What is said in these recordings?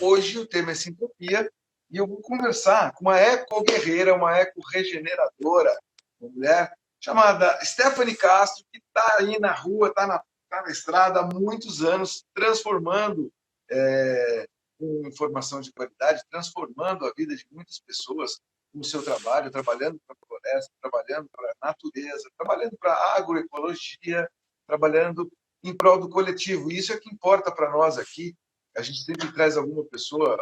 Hoje o tema é sintopia e eu vou conversar com uma eco-guerreira, uma eco-regeneradora, uma mulher chamada Stephanie Castro, que está aí na rua, tá na estrada há muitos anos, transformando com informação de qualidade, transformando a vida de muitas pessoas com o seu trabalho, trabalhando para a floresta, trabalhando para a natureza, trabalhando para a agroecologia, trabalhando em prol do coletivo. E isso é que importa para nós aqui. A gente sempre traz alguma pessoa,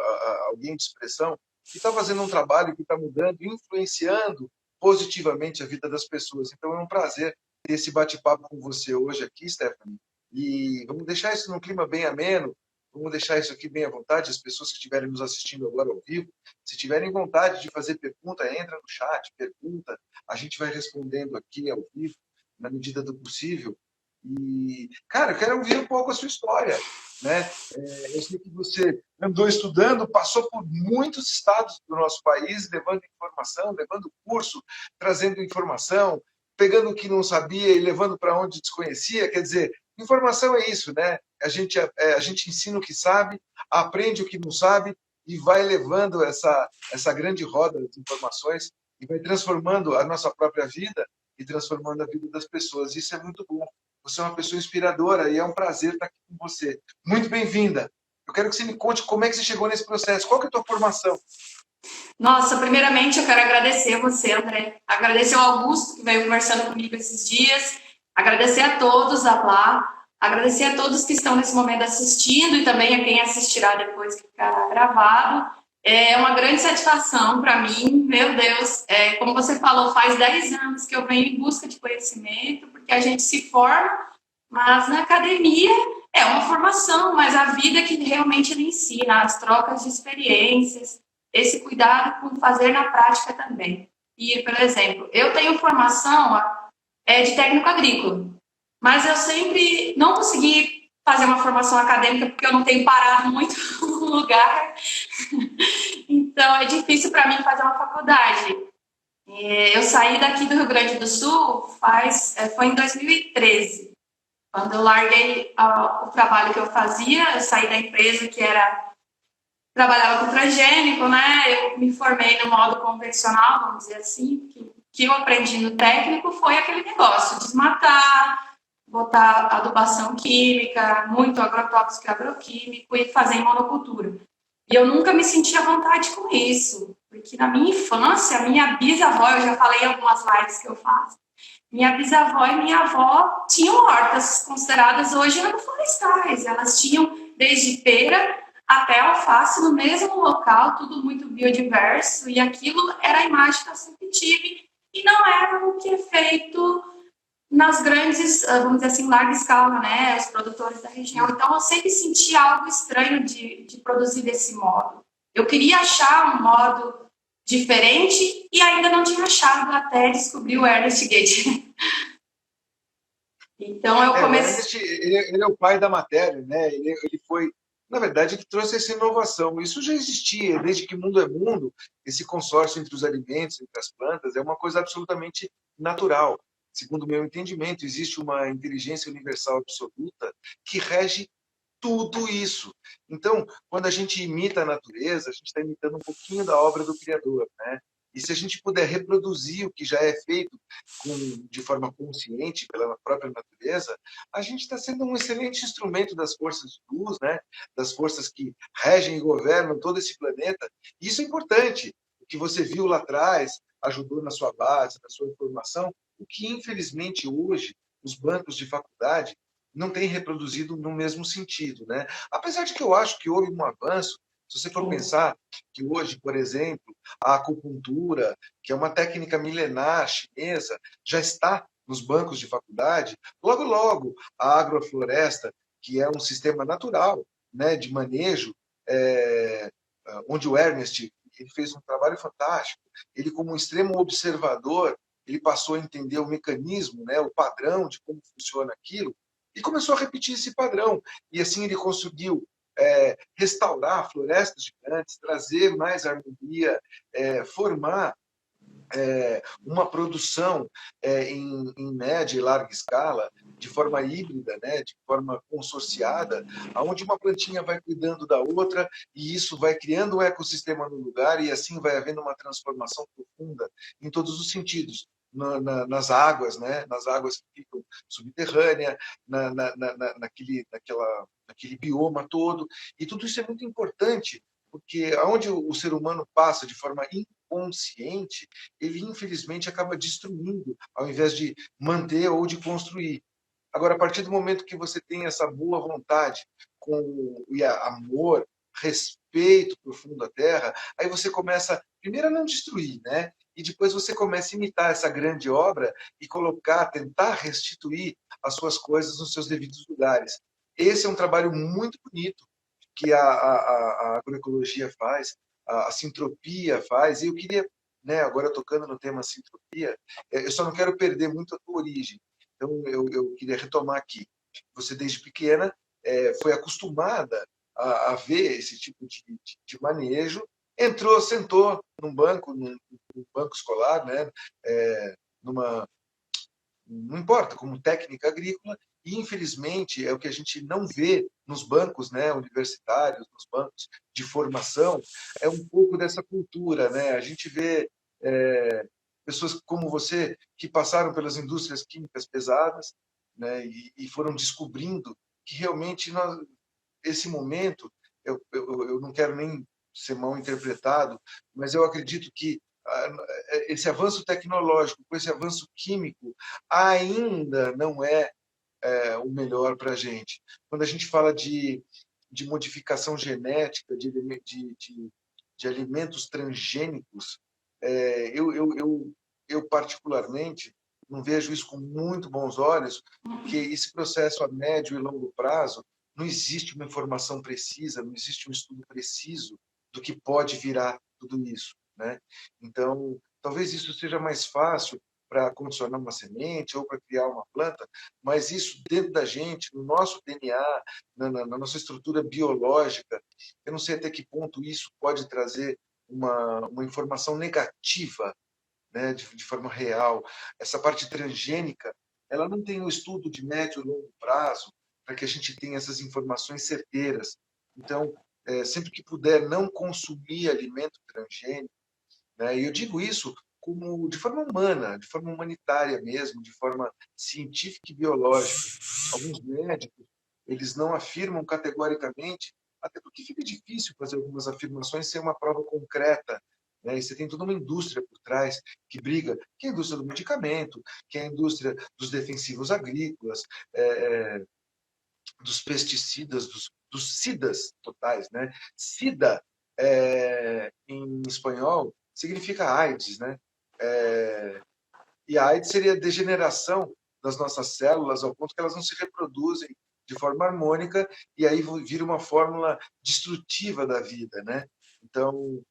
alguém de expressão, que está fazendo um trabalho que está mudando, influenciando positivamente a vida das pessoas. Então é um prazer ter esse bate-papo com você hoje aqui, Stephanie. E vamos deixar isso num clima bem ameno, vamos deixar isso aqui bem à vontade. As pessoas que estiverem nos assistindo agora ao vivo, se tiverem vontade de fazer pergunta, entra no chat, pergunta, a gente vai respondendo aqui ao vivo, na medida do possível. E, cara, eu quero ouvir um pouco a sua história, né? Eu sei que você andou estudando, passou por muitos estados do nosso país, levando informação, levando curso, trazendo informação, pegando o que não sabia e levando para onde desconhecia. Quer dizer, informação é isso, né? A gente ensina o que sabe, aprende o que não sabe e vai levando essa grande roda de informações e vai transformando a nossa própria vida e transformando a vida das pessoas. Isso é muito bom. Você é uma pessoa inspiradora e é um prazer estar aqui com você. Muito bem-vinda. Eu quero que você me conte como é que você chegou nesse processo. Qual que é a tua formação? Nossa, primeiramente eu quero agradecer você, André. Agradecer ao Augusto, que veio conversando comigo esses dias. Agradecer a todos, a Blá. Agradecer a todos que estão nesse momento assistindo e também a quem assistirá depois que ficará gravado. É uma grande satisfação para mim, meu Deus. Como você falou, faz 10 anos que eu venho em busca de conhecimento, porque a gente se forma, mas na academia é uma formação, mas a vida que realmente ele ensina, as trocas de experiências, esse cuidado com fazer na prática também. E, por exemplo, eu tenho formação de técnico agrícola, mas eu sempre não consegui fazer uma formação acadêmica porque eu não tenho parado muito no lugar. Então, é difícil para mim fazer uma faculdade. Eu saí daqui do Rio Grande do Sul foi em 2013. Quando eu larguei o trabalho que eu fazia, eu saí da empresa trabalhava com transgênico, né? Eu me formei no modo convencional, vamos dizer assim, que eu aprendi no técnico foi aquele negócio, desmatar, botar adubação química, muito agrotóxico e agroquímico e fazer em monocultura. E eu nunca me senti à vontade com isso, porque na minha infância, minha bisavó, eu já falei em algumas lives que eu faço, minha bisavó e minha avó tinham hortas consideradas hoje agroflorestais. Elas tinham desde pera até alface no mesmo local, tudo muito biodiverso, e aquilo era a imagem que eu sempre tive, e não era o que é feito nas grandes, vamos dizer assim, larga escala, né, os produtores da região. Então, eu sempre senti algo estranho de produzir desse modo. Eu queria achar um modo diferente e ainda não tinha achado até descobrir o Ernest Gate. Então, eu comecei... O Ernest, ele é o pai da matéria, né? Ele foi, na verdade, ele trouxe essa inovação. Isso já existia, desde que mundo é mundo, esse consórcio entre os alimentos, entre as plantas, é uma coisa absolutamente natural. Segundo o meu entendimento, existe uma inteligência universal absoluta que rege tudo isso. Então, quando a gente imita a natureza, a gente está imitando um pouquinho da obra do Criador, né? E se a gente puder reproduzir o que já é feito de forma consciente pela própria natureza, a gente está sendo um excelente instrumento das forças de luz, né? Das forças que regem e governam todo esse planeta. E isso é importante. O que você viu lá atrás ajudou na sua base, na sua informação, o que, infelizmente, hoje, os bancos de faculdade não tem reproduzido no mesmo sentido, né? Apesar de que eu acho que houve um avanço, se você for pensar que hoje, por exemplo, a acupuntura, que é uma técnica milenar chinesa, já está nos bancos de faculdade, logo, logo, a agrofloresta, que é um sistema natural, né, de manejo, onde o Ernest ele fez um trabalho fantástico. Ele, como um extremo observador, ele passou a entender o mecanismo, né, o padrão de como funciona aquilo, e começou a repetir esse padrão. E assim ele conseguiu restaurar florestas gigantes, trazer mais harmonia, formar uma produção em média e larga escala, de forma híbrida, né, de forma consorciada, onde uma plantinha vai cuidando da outra e isso vai criando um ecossistema no lugar e assim vai havendo uma transformação profunda em todos os sentidos. Nas águas, né, nas águas que ficam subterrâneas, naquele bioma todo. E tudo isso é muito importante, porque onde o ser humano passa de forma inconsciente, ele infelizmente acaba destruindo, ao invés de manter ou de construir. Agora, a partir do momento que você tem essa boa vontade, amor, respeito profundo à terra, aí você começa, primeiro, a não destruir, né? E depois você começa a imitar essa grande obra e tentar restituir as suas coisas nos seus devidos lugares. Esse é um trabalho muito bonito que a agroecologia faz, a sintropia faz, e eu queria, né, agora tocando no tema sintropia, eu só não quero perder muito a tua origem. Então, eu queria retomar aqui. Você, desde pequena, foi acostumada a ver esse tipo de manejo, entrou, sentou num banco escolar, né, numa, não importa, como técnica agrícola, e infelizmente é o que a gente não vê nos bancos, né, universitários, nos bancos de formação, é um pouco dessa cultura, né? A gente vê pessoas como você que passaram pelas indústrias químicas pesadas, né, e foram descobrindo que realmente esse momento, eu não quero nem ser mal interpretado, mas eu acredito que esse avanço tecnológico, com esse avanço químico, ainda não o melhor para a gente. Quando a gente fala de modificação genética, de alimentos transgênicos, eu particularmente não vejo isso com muito bons olhos, porque esse processo a médio e longo prazo não existe uma informação precisa, não existe um estudo preciso do que pode virar tudo isso, né? Então, talvez isso seja mais fácil para condicionar uma semente ou para criar uma planta, mas isso dentro da gente, no nosso DNA, na nossa estrutura biológica, eu não sei até que ponto isso pode trazer uma informação negativa, né, de forma real. Essa parte transgênica, ela não tem um estudo de médio e longo prazo para que a gente tenha essas informações certeiras. Então, sempre que puder não consumir alimento transgênico, né, e eu digo isso como de forma humana, de forma humanitária mesmo, de forma científica e biológica. Alguns médicos, eles não afirmam categoricamente, até porque fica difícil fazer algumas afirmações sem uma prova concreta, né? E você tem toda uma indústria por trás que briga, que é a indústria do medicamento, que é a indústria dos defensivos agrícolas, dos pesticidas, dos SIDAs totais, né? SIDA, em espanhol, significa AIDS, né? E a AIDS seria a degeneração das nossas células ao ponto que elas não se reproduzem de forma harmônica e aí vira uma fórmula destrutiva da vida, né? Então,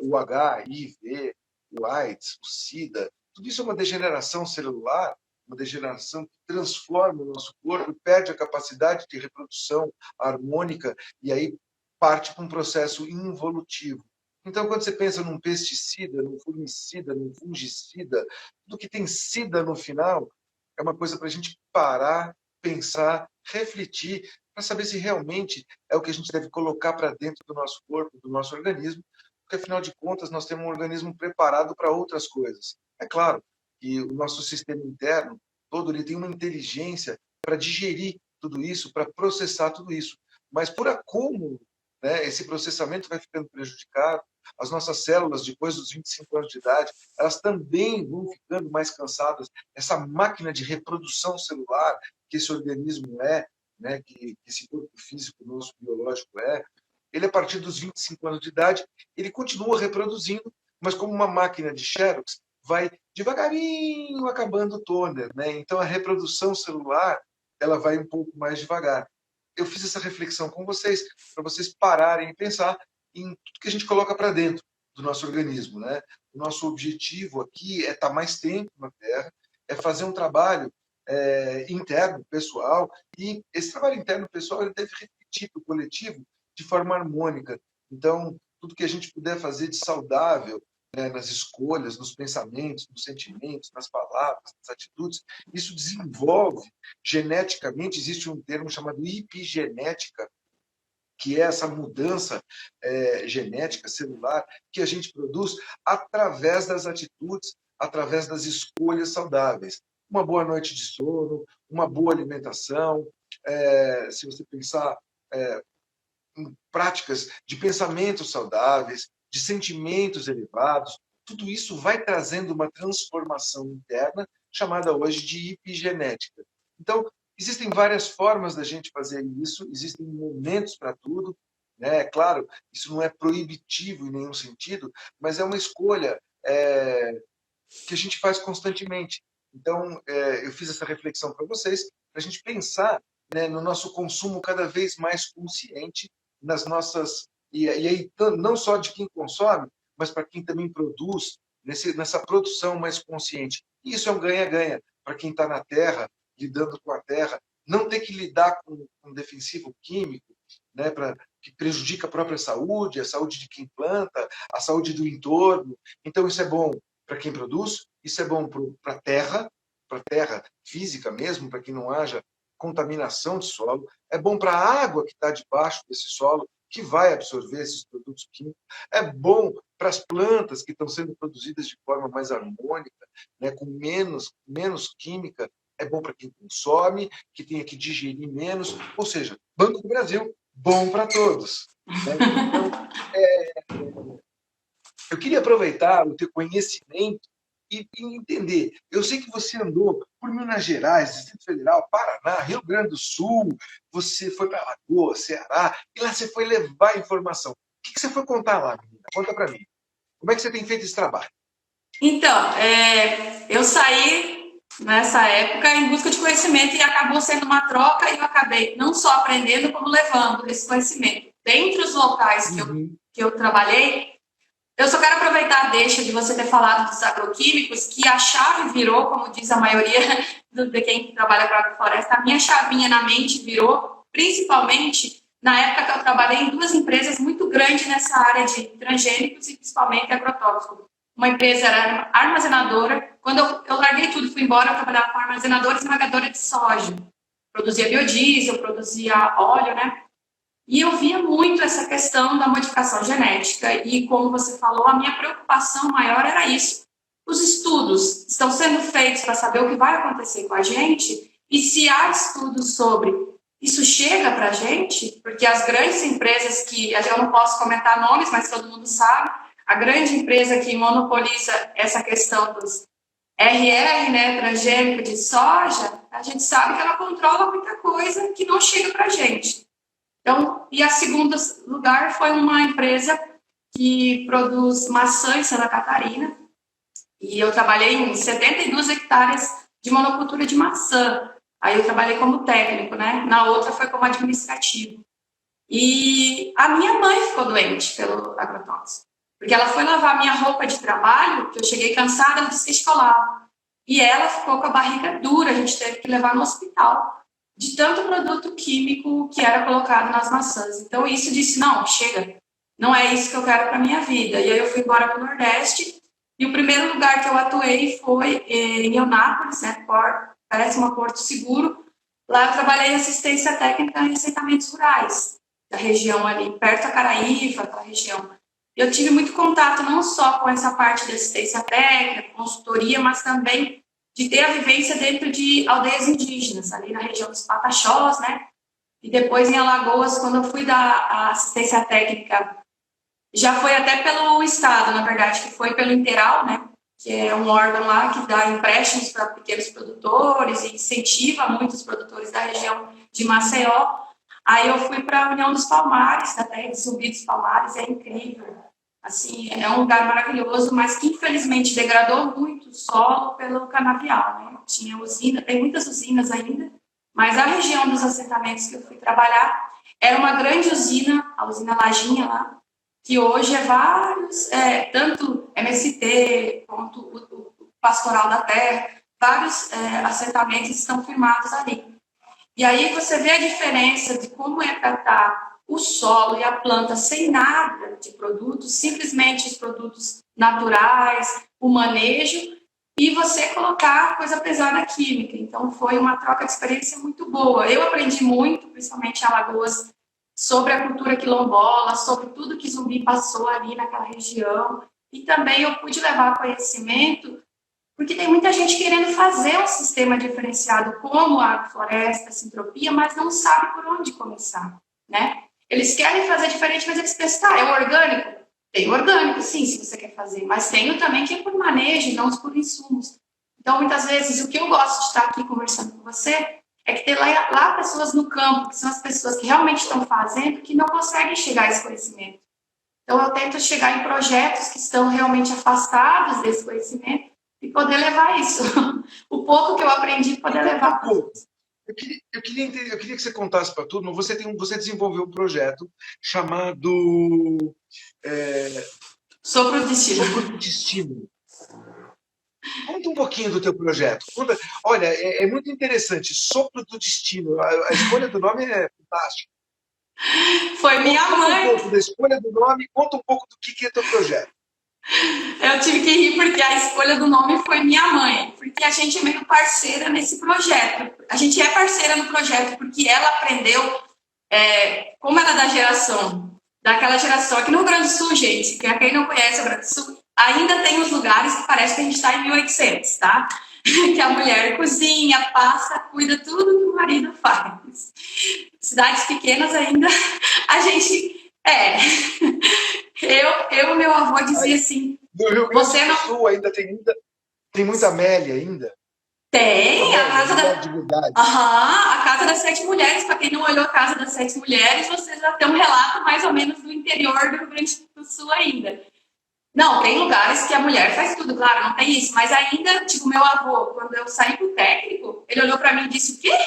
o HIV, o AIDS, o SIDA, tudo isso é uma degeneração celular, uma degeneração que transforma o nosso corpo, perde a capacidade de reprodução harmônica e aí parte para um processo involutivo. Então, quando você pensa num pesticida, num fungicida, num fungicida, tudo que tem sida no final é uma coisa para a gente parar, pensar, refletir, para saber se realmente é o que a gente deve colocar para dentro do nosso corpo, do nosso organismo, porque afinal de contas nós temos um organismo preparado para outras coisas. É claro que o nosso sistema interno todo ele tem uma inteligência para digerir tudo isso, para processar tudo isso, mas por acúmulo, né, esse processamento vai ficando prejudicado. As nossas células, depois dos 25 anos de idade, elas também vão ficando mais cansadas. Essa máquina de reprodução celular que esse organismo né, que esse corpo físico nosso, biológico ele, a partir dos 25 anos de idade, ele continua reproduzindo, mas como uma máquina de Xerox, vai devagarinho acabando o toner, né? Então, a reprodução celular ela vai um pouco mais devagar. Eu fiz essa reflexão com vocês, para vocês pararem e pensar em tudo que a gente coloca para dentro do nosso organismo, né? O nosso objetivo aqui é estar mais tempo na Terra, é fazer um trabalho interno, pessoal, e esse trabalho interno, pessoal, ele deve repetir para o coletivo de forma harmônica. Então, tudo que a gente puder fazer de saudável, né, nas escolhas, nos pensamentos, nos sentimentos, nas palavras, nas atitudes. Isso desenvolve geneticamente, existe um termo chamado epigenética, que é essa mudança genética, celular, que a gente produz através das atitudes, através das escolhas saudáveis. Uma boa noite de sono, uma boa alimentação, se você pensar em práticas de pensamentos saudáveis, de sentimentos elevados, tudo isso vai trazendo uma transformação interna, chamada hoje de epigenética. Então, existem várias formas da gente fazer isso, existem momentos para tudo, né? Claro, isso não é proibitivo em nenhum sentido, mas é uma escolha que a gente faz constantemente. Então, eu fiz essa reflexão para vocês, para a gente pensar, né, no nosso consumo cada vez mais consciente, nas nossas... E aí, não só de quem consome, mas para quem também produz, nessa produção mais consciente. E isso é um ganha-ganha para quem está na terra, lidando com a terra, não ter que lidar com um defensivo químico, né, que prejudica a própria saúde, a saúde de quem planta, a saúde do entorno. Então, isso é bom para quem produz, isso é bom para a terra física mesmo, para que não haja contaminação de solo, é bom para a água que está debaixo desse solo, que vai absorver esses produtos químicos, é bom para as plantas que estão sendo produzidas de forma mais harmônica, né, com menos química, é bom para quem consome, que tenha que digerir menos, ou seja, Banco do Brasil, bom para todos. Né? Então, eu queria aproveitar o teu conhecimento e entender. Eu sei que você andou por Minas Gerais, Distrito Federal, Paraná, Rio Grande do Sul, você foi para Alagoas, Ceará, e lá você foi levar informação. O que você foi contar lá, menina? Conta para mim. Como é que você tem feito esse trabalho? Então, eu saí nessa época em busca de conhecimento e acabou sendo uma troca e eu acabei não só aprendendo, como levando esse conhecimento. Dentre os locais que eu trabalhei, eu só quero aproveitar a deixa de você ter falado dos agroquímicos, que a chave virou, como diz a maioria de quem trabalha com agrofloresta, a minha chavinha na mente virou, principalmente na época que eu trabalhei em 2 empresas muito grandes nessa área de transgênicos e principalmente agrotóxicos. Uma empresa era armazenadora, quando eu larguei tudo e fui embora, eu trabalhava com armazenadora e esmagadora de soja. Produzia biodiesel, produzia óleo, né? E eu via muito essa questão da modificação genética e, como você falou, a minha preocupação maior era isso. Os estudos estão sendo feitos para saber o que vai acontecer com a gente e se há estudos sobre isso chega para a gente, porque as grandes empresas que, eu não posso comentar nomes, mas todo mundo sabe, a grande empresa que monopoliza essa questão dos RR, né, transgênico de soja, a gente sabe que ela controla muita coisa que não chega para a gente. Então, e a segundo lugar foi uma empresa que produz maçã em Santa Catarina, e eu trabalhei em 72 hectares de monocultura de maçã. Aí eu trabalhei como técnico, né? Na outra foi como administrativo. E a minha mãe ficou doente pelo agrotóxico, porque ela foi lavar minha roupa de trabalho, que eu cheguei cansada, ela disse que escolava. E ela ficou com a barriga dura, a gente teve que levar no hospital, de tanto produto químico que era colocado nas maçãs. Então, isso disse, não, chega, não é isso que eu quero para a minha vida. E aí eu fui embora para o Nordeste, e o primeiro lugar que eu atuei foi em Eunápolis, né, parece uma Porto Seguro. Lá eu trabalhei em assistência técnica em assentamentos rurais, da região ali, perto da Caraíva, da região. Eu tive muito contato não só com essa parte de assistência técnica, consultoria, mas também de ter a vivência dentro de aldeias indígenas, ali na região dos Pataxós, né? E depois em Alagoas, quando eu fui dar assistência técnica, já foi até pelo Estado, na verdade, que foi pelo Interal, né? Que é um órgão lá que dá empréstimos para pequenos produtores e incentiva muitos produtores da região de Maceió. Aí eu fui para a União dos Palmares, da terra de Zumbi dos Palmares, é incrível. Assim, é um lugar maravilhoso, mas que infelizmente degradou muito o solo pelo canavial, né? Tinha usina, tem muitas usinas ainda, mas a região dos assentamentos que eu fui trabalhar era uma grande usina, a usina Lajinha lá, que hoje é vários, tanto MST quanto o Pastoral da Terra, vários assentamentos estão firmados ali. E aí você vê a diferença de como é tratar o solo e a planta sem nada de produtos, simplesmente os produtos naturais, o manejo, e você colocar coisa pesada química. Então, foi uma troca de experiência muito boa. Eu aprendi muito, principalmente em Alagoas, sobre a cultura quilombola, sobre tudo que Zumbi passou ali naquela região. E também eu pude levar conhecimento, porque tem muita gente querendo fazer um sistema diferenciado como a agrofloresta, a sintropia, mas não sabe por onde começar, né? Eles querem fazer diferente, mas eles pensam, é orgânico? Tem orgânico, sim, se você quer fazer, mas tem também que é por manejo, não por insumos. Então, muitas vezes, o que eu gosto de estar aqui conversando com você é que tem lá pessoas no campo, que são as pessoas que realmente estão fazendo, que não conseguem chegar a esse conhecimento. Então, eu tento chegar em projetos que estão realmente afastados desse conhecimento e poder levar isso. O pouco que eu aprendi, poder levar. Eu queria que você contasse para tudo, mas você desenvolveu um projeto chamado Sopro do Destino. Sopro do Destino. Conta um pouquinho do teu projeto. Olha, é muito interessante. Sopro do Destino. A escolha do nome é fantástica. Foi minha mãe. Conta um pouco da escolha do nome, conta um pouco do que é teu projeto. Eu tive que rir porque a escolha do nome foi minha mãe, porque a gente é meio parceira nesse projeto. A gente é parceira no projeto porque ela aprendeu, como ela é daquela geração. Aqui no Rio Grande do Sul, gente, quem não conhece o Rio Grande do Sul, ainda tem uns lugares que parece que a gente está em 1800, tá? Que a mulher cozinha, passa, cuida tudo que o marido faz. Cidades pequenas ainda, a gente... Meu avô dizia assim... No Rio Grande do Sul ainda tem muita Amélia ainda? Tem, a Casa a Casa das Sete Mulheres. Para quem não olhou a Casa das Sete Mulheres, você já tem um relato mais ou menos do interior do Rio Grande do Sul ainda. Não, tem lugares que a mulher faz tudo, claro, não tem isso. Mas ainda, tipo, meu avô, quando eu saí pro técnico, ele olhou para mim e disse, o quê?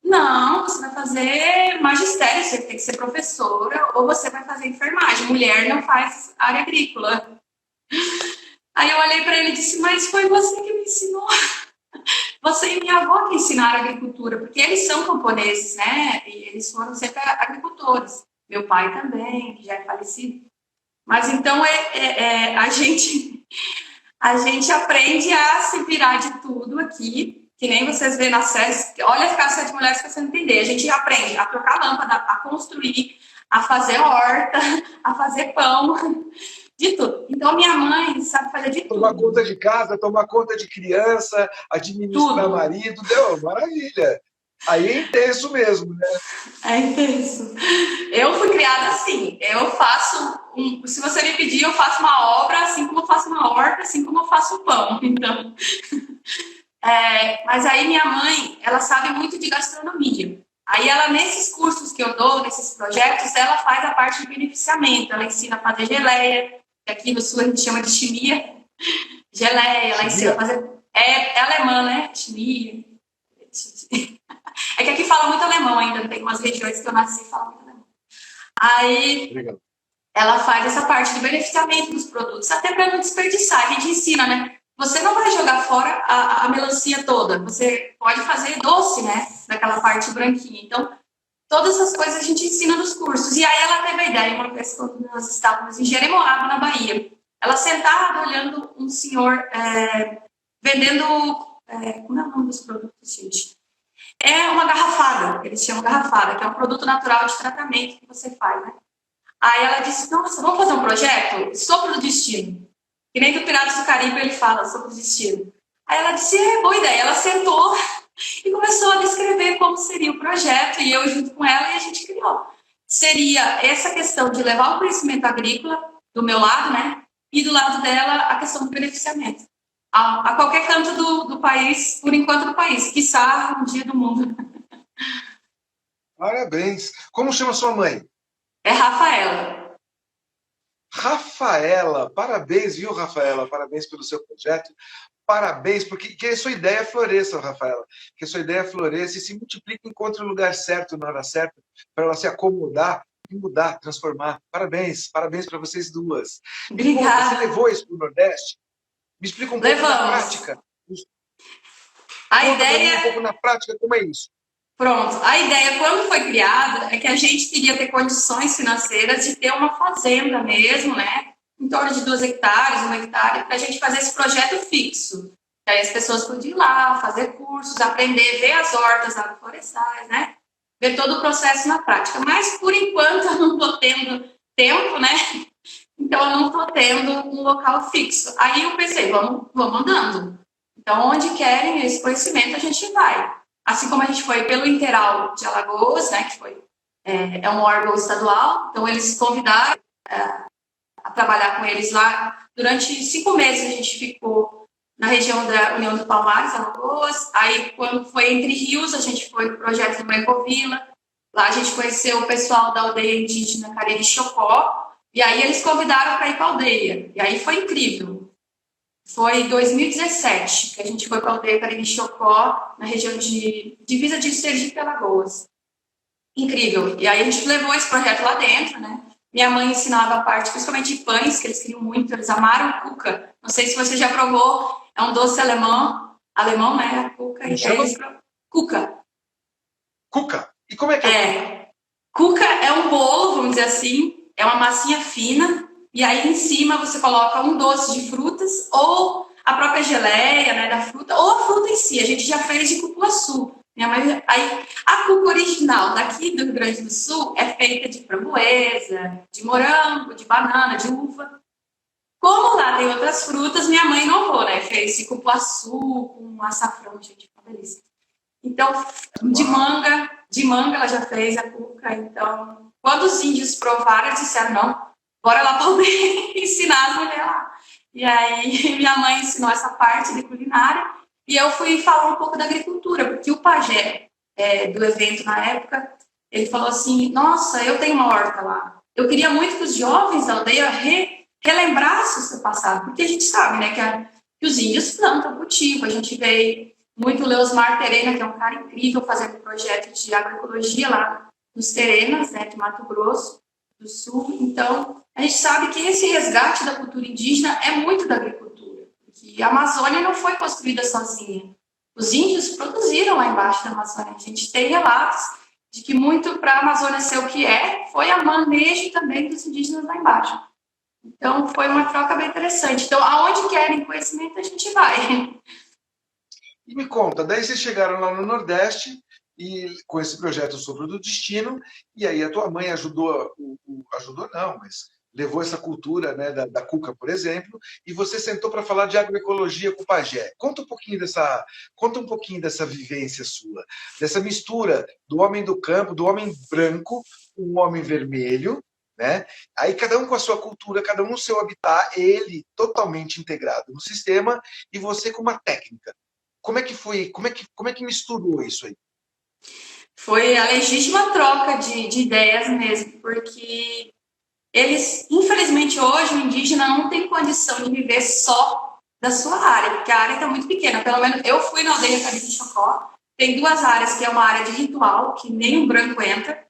Não, você vai fazer magistério, você tem que ser professora, ou você vai fazer enfermagem. Mulher não faz área agrícola. Aí eu olhei para ele e disse, mas foi você que me ensinou. Você e minha avó que ensinaram agricultura, porque eles são camponeses, né? E eles foram sempre agricultores. Meu pai também, que já é falecido. Mas então a gente aprende a se virar de tudo aqui, que nem vocês vêem nas séries. Olha as Casas Sete Mulheres para você entender. A gente aprende a trocar lâmpada, a construir, a fazer horta, a fazer pão, de tudo. Então, minha mãe sabe fazer de tudo. Tomar conta de casa, tomar conta de criança, administrar marido, deu, maravilha. Aí é intenso mesmo, né? É intenso. Eu fui criada assim. Eu faço, se você me pedir, eu faço uma obra, assim como eu faço uma horta, assim como eu faço o pão. Então, mas aí minha mãe, ela sabe muito de gastronomia. Aí ela, nesses cursos que eu dou, nesses projetos, ela faz a parte de beneficiamento. Ela ensina a fazer geleia, que aqui no sul a gente chama de chimia. Geleia, ela ensina a fazer... É alemã, né? Chimia. É que aqui fala muito alemão ainda, tem umas regiões que eu nasci e falo muito alemão. Aí ela faz essa parte de beneficiamento dos produtos, até para não desperdiçar. A gente ensina, né? Você não vai jogar fora a melancia toda, você pode fazer doce, né? Daquela parte branquinha. Então, todas essas coisas a gente ensina nos cursos. E aí ela teve a ideia, uma vez quando nós estávamos em Jeremoabo, na Bahia. Ela sentada olhando um senhor vendendo... como é o nome dos produtos, gente? É uma garrafada, eles chamam garrafada, que é um produto natural de tratamento que você faz, né? Aí ela disse, nossa, vamos fazer um projeto? Sopro do Destino. Que nem do Piratas do Caribe ele fala, Sopro do Destino. Aí ela disse, boa ideia. Ela sentou e começou a descrever como seria o projeto, e eu junto com ela, e a gente criou. Seria essa questão de levar o conhecimento agrícola, do meu lado, né? E do lado dela, a questão do beneficiamento. A qualquer canto do país, por enquanto do país, quiçá um dia do mundo. Parabéns. Como chama sua mãe? É Rafaela. Rafaela, parabéns, viu, Rafaela? Parabéns pelo seu projeto. Parabéns, porque que a sua ideia floresça, Rafaela. Que a sua ideia floresça e se multiplique, encontre o lugar certo na hora certa, para ela se acomodar e mudar, transformar. Parabéns, parabéns para vocês duas. Obrigada. Você levou isso para o Nordeste? Me explica um pouco na prática. A ideia... um pouco na prática como é isso. Pronto. A ideia, quando foi criada, é que a gente queria ter condições financeiras de ter uma fazenda mesmo, né? Em torno de 2 hectares, 1 hectare, para a gente fazer esse projeto fixo. E aí as pessoas podiam ir lá, fazer cursos, aprender, ver as hortas agroflorestais, né? Ver todo o processo na prática. Mas, por enquanto, eu não estou tendo tempo, né? Então, eu não estou tendo um local fixo. Aí eu pensei, vamos andando. Então, onde querem esse conhecimento, a gente vai. Assim como a gente foi pelo Interal de Alagoas, né, que foi, é um órgão estadual, então eles convidaram a trabalhar com eles lá. Durante 5 meses a gente ficou na região da União dos Palmares, Alagoas. Aí, quando foi Entre Rios, a gente foi para o projeto do Ecovila. Lá a gente conheceu o pessoal da aldeia indígena Cariri Chocó, e aí eles convidaram para ir para a aldeia. E aí foi incrível. Foi em 2017 que a gente foi para a aldeia Cariri Chocó, na região de divisa de Sergipe e Alagoas. Incrível. E aí a gente levou esse projeto lá dentro, né? Minha mãe ensinava a parte, principalmente de pães, que eles queriam muito, eles amaram cuca. Não sei se você já provou, é um doce alemão, né? A cuca. E chama eles... Cuca. cuca. E como é que é o cuca? Cuca é um bolo, vamos dizer assim, é uma massinha fina, e aí em cima você coloca um doce de frutas, ou a própria geleia, né, da fruta, ou a fruta em si. A gente já fez de cupuaçu. Minha mãe, aí, a cuca original daqui do Rio Grande do Sul é feita de framboesa, de morango, de banana, de uva. Como lá tem outras frutas, minha mãe inovou, né? Fez de cupuaçu com açafrão, gente, uma delícia. Então, de manga ela já fez a cuca. Então, quando os índios provaram, eles disseram, não, bora lá para poder ensinar as mulheres lá. E aí, minha mãe ensinou essa parte de culinária e eu fui falar um pouco da agricultura, porque o pajé do evento na época, ele falou assim, nossa, eu tenho uma horta lá. Eu queria muito que os jovens da aldeia relembrassem o seu passado, porque a gente sabe, né, que os índios plantam cultivo, a gente vê muito o Leosmar Terena, que é um cara incrível, fazendo um projeto de agroecologia lá nos Terenas, né, de Mato Grosso do Sul. Então, a gente sabe que esse resgate da cultura indígena é muito da agricultura, porque a Amazônia não foi construída sozinha. Os índios produziram lá embaixo da Amazônia. A gente tem relatos de que muito para a Amazônia ser o que é, foi a manejo também dos indígenas lá embaixo. Então, foi uma troca bem interessante. Então, aonde querem conhecimento, a gente vai. E me conta, daí vocês chegaram lá no Nordeste e com esse projeto Sopro do Destino, e aí a tua mãe ajudou, ajudou não, mas levou essa cultura, né, da cuca, por exemplo, e você sentou para falar de agroecologia com o pajé. Conta um pouquinho dessa vivência sua, dessa mistura do homem do campo, do homem branco com o homem vermelho, né? Aí cada um com a sua cultura, cada um no seu habitat, ele totalmente integrado no sistema e você com uma técnica. Como é que foi? Como é que misturou isso aí? Foi a legítima troca de ideias mesmo, porque eles, infelizmente, hoje o indígena não tem condição de viver só da sua área, porque a área está muito pequena. Pelo menos eu fui na aldeia Cariri Chocó, tem 2 áreas, que é uma área de ritual, que nem um branco entra,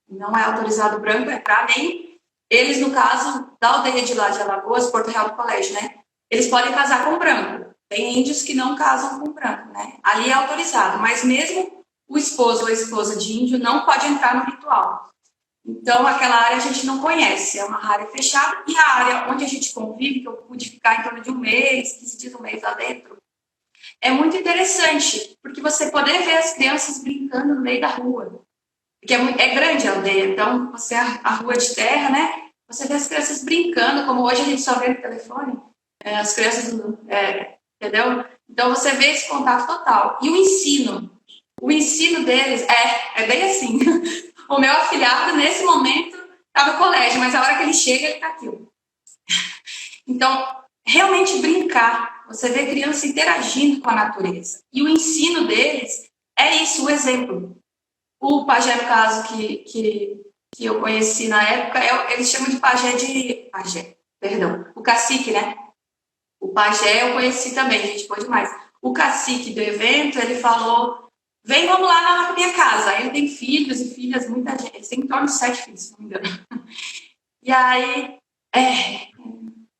não é autorizado o branco entrar, nem eles, no caso da aldeia de lá de Alagoas, Porto Real do Colégio, né? Eles podem casar com branco. Tem índios que não casam com branco, né? Ali é autorizado, mas mesmo o esposo ou a esposa de índio não pode entrar no ritual. Então, aquela área a gente não conhece, é uma área fechada, e a área onde a gente convive, que eu pude ficar em torno de 1 mês, 15 dias, 1 mês lá dentro, é muito interessante, porque você poder ver as crianças brincando no meio da rua, porque é grande a aldeia, então você a rua de terra, né? Você vê as crianças brincando, como hoje a gente só vê no telefone, as crianças, entendeu? Então você vê esse contato total. E o ensino deles é bem assim. O meu afilhado, nesse momento, está no colégio, mas a hora que ele chega, ele está aqui. Então, realmente brincar. Você vê criança interagindo com a natureza. E o ensino deles é isso, o exemplo. O pajé, no caso, que eu conheci na época, eles chamam de pajé, perdão, o cacique, né? O pajé eu conheci também, gente, foi demais. O cacique do evento, ele falou, vem, vamos lá na minha casa. Aí ele tem filhos e filhas, muita gente, ele tem em torno de 7 filhos, se não me engano. E aí,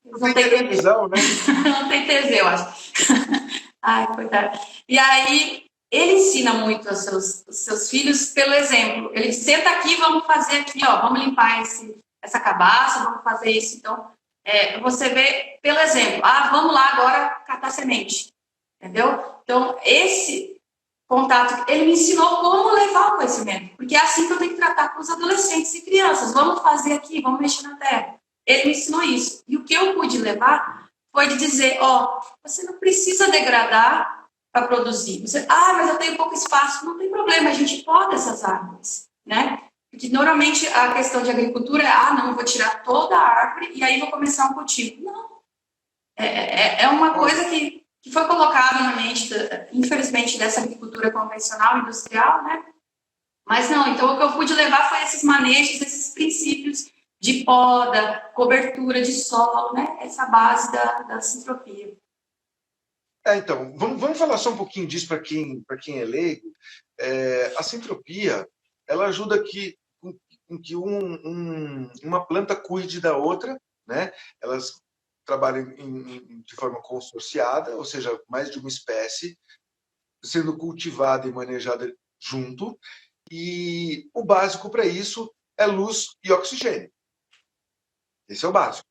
não tem televisão, né? Não tem TV, eu acho. Ai, coitado. E aí, ele ensina muito aos seus filhos pelo exemplo. Ele diz, senta aqui, vamos fazer aqui, ó, vamos limpar essa cabaça, vamos fazer isso. Então, você vê pelo exemplo. Ah, vamos lá agora catar semente. Entendeu? Então, esse contato, ele me ensinou como levar o conhecimento. Porque é assim que eu tenho que tratar com os adolescentes e crianças. Vamos fazer aqui, vamos mexer na terra. Ele me ensinou isso. E o que eu pude levar foi de dizer, ó, você não precisa degradar para produzir. Mas eu tenho pouco espaço. Não tem problema, a gente poda essas árvores, né? Porque normalmente a questão de agricultura é, não, eu vou tirar toda a árvore e aí vou começar um cultivo. Não. É uma coisa que foi colocada na mente, infelizmente, dessa agricultura convencional, industrial, né? Mas não, então o que eu pude levar foi esses manejos, esses princípios de poda, cobertura de solo, né? Essa base da sintropia. Então, vamos falar só um pouquinho disso para quem é leigo. A sintropia, ela ajuda com que uma planta cuide da outra, né? Elas trabalham de forma consorciada, ou seja, mais de uma espécie, sendo cultivada e manejada junto, e o básico para isso é luz e oxigênio. Esse é o básico.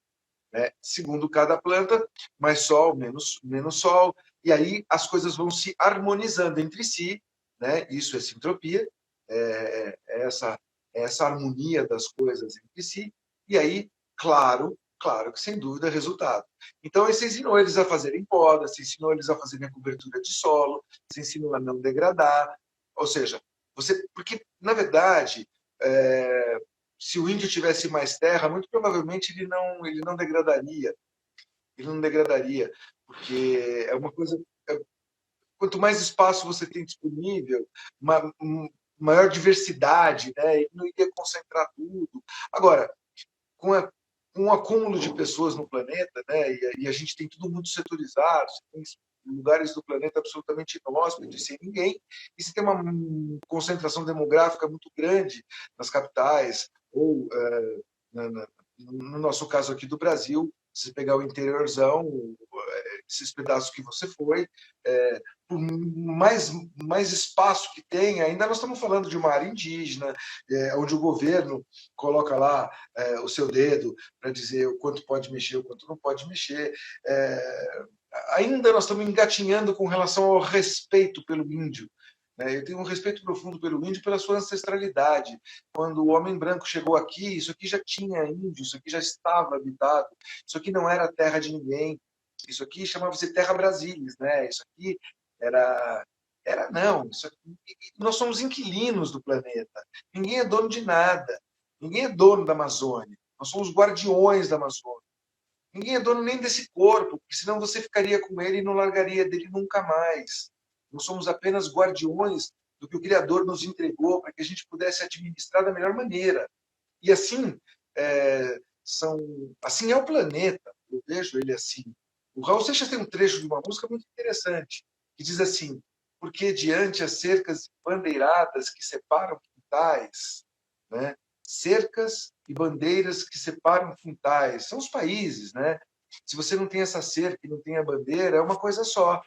Né? Segundo cada planta, mais sol, menos sol, e aí as coisas vão se harmonizando entre si, né? Isso é sintropia, é essa harmonia das coisas entre si, e aí, claro que sem dúvida é resultado. Então, você ensinou eles a fazerem poda, você ensinou eles a fazerem a cobertura de solo, você ensinou a não degradar, ou seja, porque, na verdade, se o índio tivesse mais terra, muito provavelmente ele não degradaria. Ele não degradaria, porque é uma coisa. Quanto mais espaço você tem disponível, maior diversidade, né? Ele não iria concentrar tudo. Agora, com um acúmulo de pessoas no planeta, né? E a gente tem tudo muito setorizado, tem lugares do planeta absolutamente inóspitos, sem ninguém, e se tem uma concentração demográfica muito grande nas capitais, ou no nosso caso aqui do Brasil, se pegar o interiorzão, esses pedaços que você foi, por mais espaço que tem, ainda nós estamos falando de uma área indígena, onde o governo coloca lá o seu dedo para dizer o quanto pode mexer, o quanto não pode mexer. Ainda nós estamos engatinhando com relação ao respeito pelo índio. Eu tenho um respeito profundo pelo índio, pela sua ancestralidade. Quando o homem branco chegou aqui, isso aqui já tinha índio, isso aqui já estava habitado, isso aqui não era terra de ninguém, isso aqui chamava-se Terra Brasilis, né? Isso aqui era não, isso aqui, nós somos inquilinos do planeta. Ninguém é dono de nada. Ninguém é dono da Amazônia. Nós somos guardiões da Amazônia. Ninguém é dono nem desse corpo, porque senão você ficaria com ele e não largaria dele nunca mais. Nós somos apenas guardiões do que o Criador nos entregou para que a gente pudesse administrar da melhor maneira. E assim, assim é o planeta. Eu vejo ele assim. O Raul Seixas tem um trecho de uma música muito interessante, que diz assim: porque diante as cercas bandeiradas que separam quintais, né? Cercas e bandeiras que separam quintais, são os países, né? Se você não tem essa cerca e não tem a bandeira, é uma coisa só.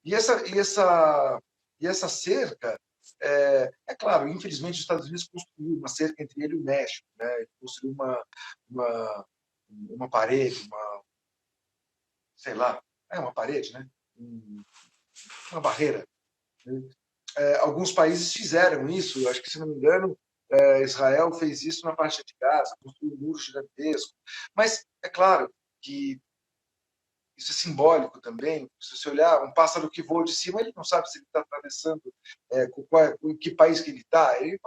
E essa cerca, claro, infelizmente os Estados Unidos construiu uma cerca entre ele e o México, né? Ele construiu uma parede, sei lá, uma parede, né? Uma barreira. Alguns países fizeram isso, acho que, se não me engano, Israel fez isso na faixa de Gaza, construiu um muro gigantesco. Mas é claro que isso é simbólico também. Se você olhar um pássaro que voa de cima, ele não sabe se ele está atravessando em que país que ele está. Ele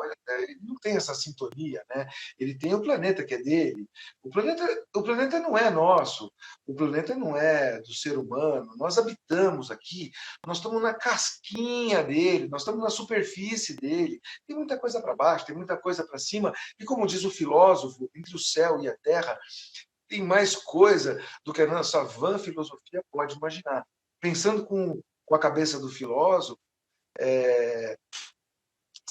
não tem essa sintonia, né? Ele tem o planeta que é dele. O planeta não é nosso. O planeta não é do ser humano. Nós habitamos aqui. Nós estamos na casquinha dele. Nós estamos na superfície dele. Tem muita coisa para baixo, tem muita coisa para cima. E como diz o filósofo, entre o céu e a terra tem mais coisa do que a nossa vã filosofia pode imaginar. Pensando com a cabeça do filósofo,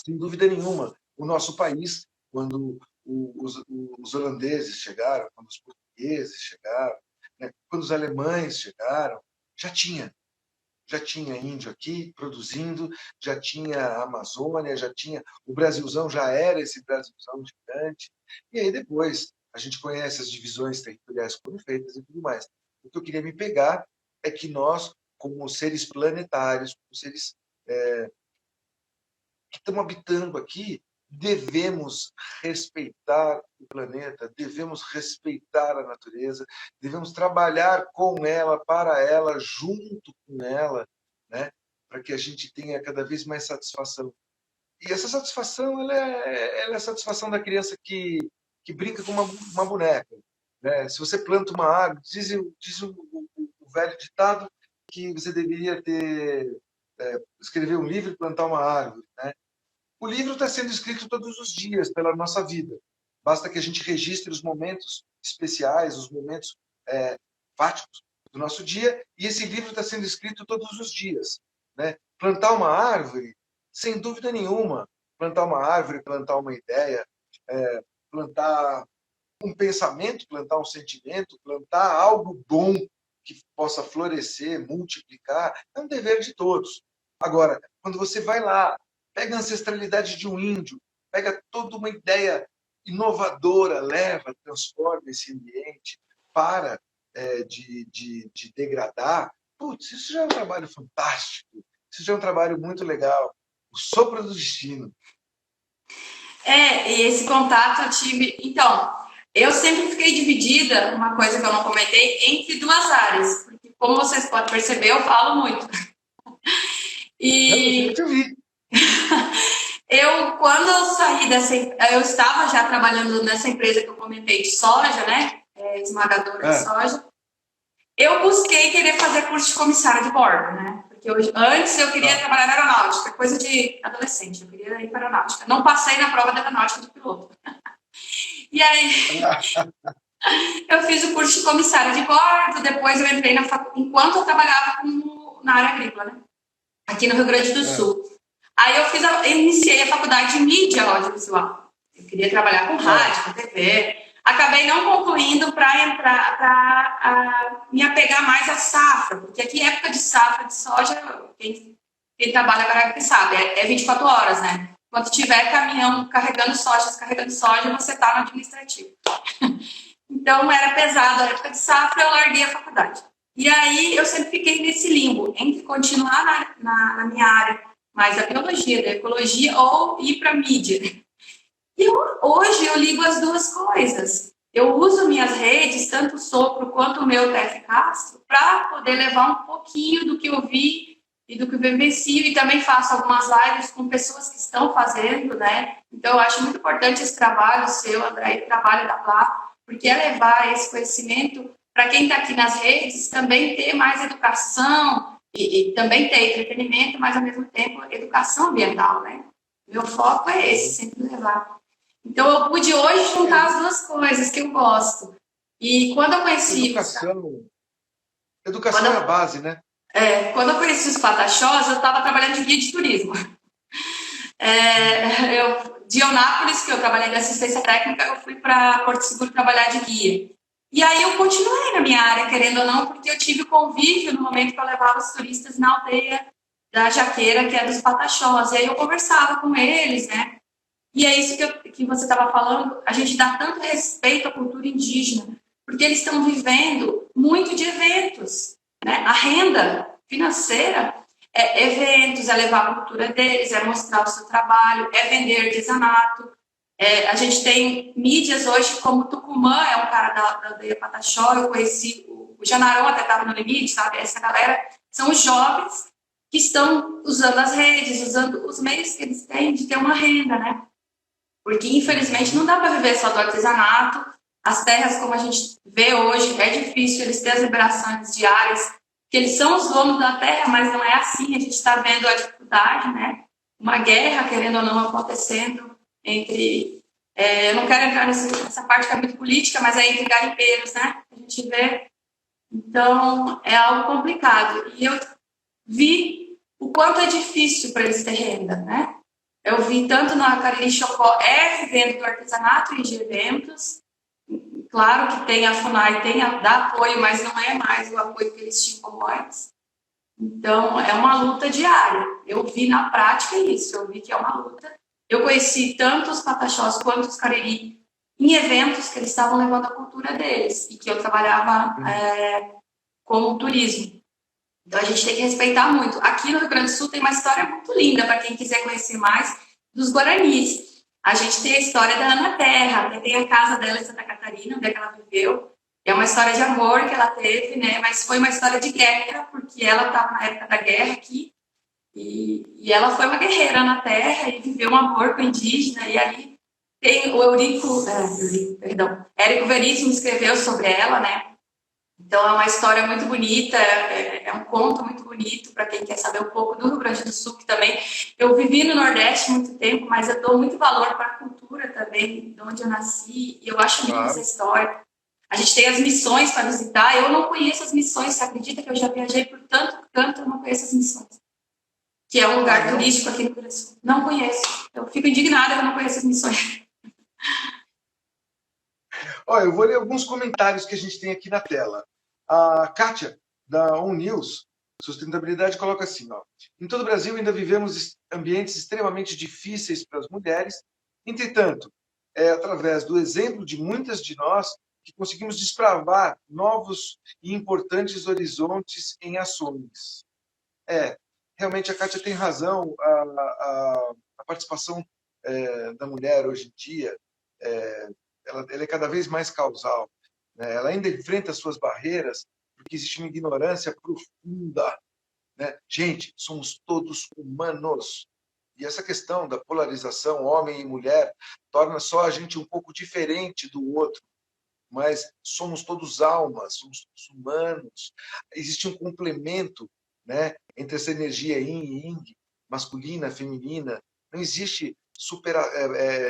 sem dúvida nenhuma, o nosso país, quando os holandeses chegaram, quando os portugueses chegaram, né, quando os alemães chegaram, já tinha. já tinha índio aqui produzindo, já tinha a Amazônia, já tinha... O Brasilzão já era esse Brasilzão gigante. E aí depois a gente conhece as divisões territoriais que foram feitas e tudo mais. O que eu queria me pegar é que nós, como seres planetários, como seres que estamos habitando aqui, devemos respeitar o planeta, devemos respeitar a natureza, devemos trabalhar com ela, para ela, junto com ela, né? Para que a gente tenha cada vez mais satisfação. E essa satisfação, ela é a satisfação da criança que brinca com uma boneca. Né? Se você planta uma árvore, diz o velho ditado que você deveria escrever um livro e plantar uma árvore. Né? O livro está sendo escrito todos os dias pela nossa vida. Basta que a gente registre os momentos especiais, os momentos fáticos do nosso dia, e esse livro está sendo escrito todos os dias. Né? Plantar uma árvore, sem dúvida nenhuma, plantar uma árvore, plantar uma ideia, plantar um pensamento, plantar um sentimento, plantar algo bom que possa florescer, multiplicar, é um dever de todos. Agora, quando você vai lá, pega a ancestralidade de um índio, pega toda uma ideia inovadora, leva, transforma esse ambiente, para de degradar. Putz, isso já é um trabalho fantástico, isso já é um trabalho muito legal. O sopro do destino. E esse contato eu tive... Então, eu sempre fiquei dividida, uma coisa que eu não comentei, entre duas áreas. Porque, como vocês podem perceber, eu falo muito. E... Eu te vi. Quando eu saí eu estava já trabalhando nessa empresa que eu comentei de soja, né? Esmagadora de soja. Eu busquei querer fazer curso de comissária de bordo, né? Porque antes eu queria trabalhar na aeronáutica, coisa de adolescente, eu queria ir para a aeronáutica. Não passei na prova da aeronáutica de piloto. E aí, eu fiz o curso de comissária de bordo, depois eu entrei enquanto eu trabalhava na área agrícola, né? Aqui no Rio Grande do Sul. Aí eu iniciei a faculdade de mídia audiovisual. Eu queria trabalhar com rádio, com TV. Acabei não concluindo para me apegar mais à safra, porque aqui época de safra de soja, quem trabalha agora sabe, é 24 horas, né? Quando tiver caminhão carregando soja, você está no administrativo. Então era pesado a época de safra, eu larguei a faculdade. E aí eu sempre fiquei nesse limbo, entre continuar na minha área, mais da biologia, da ecologia, ou ir para a mídia. E hoje eu ligo as duas coisas. Eu uso minhas redes, tanto o Sopro quanto o meu TF Castro, para poder levar um pouquinho do que eu vi e do que eu vivencio, e também faço algumas lives com pessoas que estão fazendo, né? Então eu acho muito importante esse trabalho seu, André, o trabalho da Plá, porque é levar esse conhecimento para quem está aqui nas redes, também ter mais educação e também ter entretenimento, mas ao mesmo tempo educação ambiental, né? Meu foco é esse, sempre levar. Então eu pude hoje juntar as duas coisas que eu gosto. E quando eu conheci... Educação é a base, né? Quando eu conheci os Pataxós, eu estava trabalhando de guia de turismo. De Eunápolis, que eu trabalhei de assistência técnica, eu fui para Porto Seguro trabalhar de guia. E aí eu continuei na minha área, querendo ou não, porque eu tive convívio no momento que eu levava os turistas na aldeia da Jaqueira, que é dos Pataxós. E aí eu conversava com eles, né? E é isso que você estava falando, a gente dá tanto respeito à cultura indígena, porque eles estão vivendo muito de eventos, né? A renda financeira é eventos, é levar a cultura deles, é mostrar o seu trabalho, é vender artesanato. A gente tem mídias hoje, como o Tucumã, é um cara da aldeia Pataxó, eu conheci, o Janarão até estava no limite, sabe? Essa galera são os jovens que estão usando as redes, usando os meios que eles têm de ter uma renda, né? Porque, infelizmente, não dá para viver só do artesanato. As terras, como a gente vê hoje, é difícil eles terem as liberações diárias, que eles são os donos da terra, mas não é assim. A gente está vendo a dificuldade, né? Uma guerra, querendo ou não, acontecendo entre... eu não quero entrar nessa parte que é muito política, mas é entre garimpeiros, né? A gente vê. Então, é algo complicado. E eu vi o quanto é difícil para eles terem renda, né? Eu vi tanto na Cariri Chocó, vivendo do artesanato e de eventos. Claro que tem a FUNAI, dá apoio, mas não é mais o apoio que eles tinham como antes. Então, é uma luta diária. Eu vi na prática isso, eu vi que é uma luta. Eu conheci tanto os pataxós quanto os cariri em eventos que eles estavam levando a cultura deles e que eu trabalhava com o turismo. Então, a gente tem que respeitar muito. Aqui no Rio Grande do Sul tem uma história muito linda, para quem quiser conhecer mais, dos Guaranis. A gente tem a história da Ana Terra, que tem a casa dela em Santa Catarina, onde é que ela viveu. É uma história de amor que ela teve, né? Mas foi uma história de guerra, porque ela estava na época da guerra aqui. E ela foi uma guerreira na terra e viveu um amor com o indígena. E aí tem o Érico Veríssimo escreveu sobre ela, né? Então é uma história muito bonita, é um conto muito bonito para quem quer saber um pouco do Rio Grande do Sul, que também eu vivi no Nordeste muito tempo, mas eu dou muito valor para a cultura também, de onde eu nasci, e eu acho linda essa história. A gente tem as missões para visitar, eu não conheço as missões, você acredita que eu já viajei por tanto canto, eu não conheço as missões, que é um lugar turístico aqui no Rio Grande do Sul. Não conheço, eu fico indignada que eu não conheço as missões. Olha, eu vou ler alguns comentários que a gente tem aqui na tela. A Kátia, da ONews, Sustentabilidade, coloca assim, ó. Em todo o Brasil ainda vivemos ambientes extremamente difíceis para as mulheres. Entretanto, é através do exemplo de muitas de nós que conseguimos desbravar novos e importantes horizontes em ações. Realmente a Kátia tem razão. A participação da mulher hoje em dia ela é cada vez mais causal. Né? Ela ainda enfrenta suas barreiras porque existe uma ignorância profunda. Né? Gente, somos todos humanos. E essa questão da polarização homem e mulher torna só a gente um pouco diferente do outro. Mas somos todos almas, somos todos humanos. Existe um complemento, né, entre essa energia yin e yang, masculina, feminina. Não existe